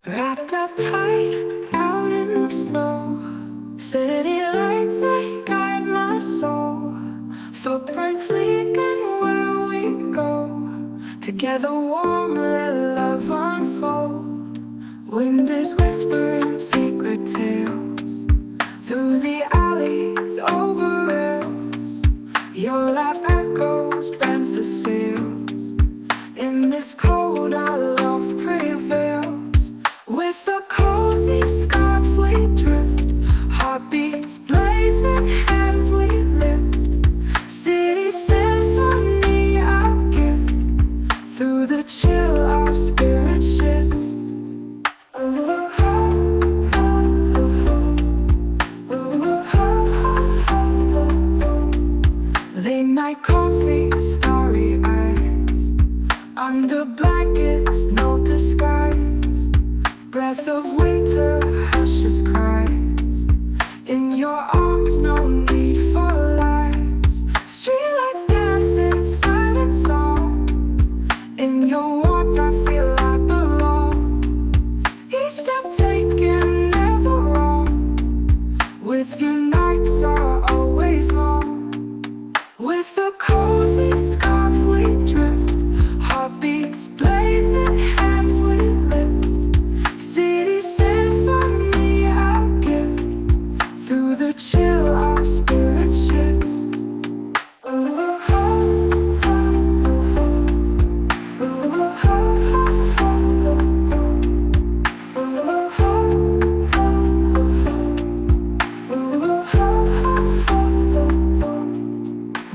Wrapped up tight out in the snow, city lights they guide my soul. Footprints leading where we go, together warm let love unfold. Wind is whispering secret tales through the alleys over rails. Your laugh echoes, bends the sails. In this cold our love prevails. With a cozy scarf we drift, heartbeats blazing, hands we lift. City symphony our gift, through the chill our spirits shift. Late night coffee, starry eyes, under blankets no disguise. Breath of winter hushes cries, in your arms no need for lies. Streetlights dance in silent song, in your warmth I feel I belong. Each step taken never wrong, with you nights are always long. With a cozy scarf we drift, heartbeats blazing, hands we lift. City symphony our gift, through the chill our spirits shift.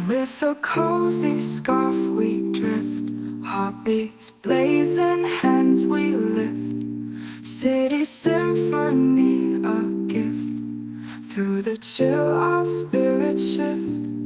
With a cozy scarf we drift, heartbeats blazing, hands we lift. City symphony a gift, through the chill our spirits shift.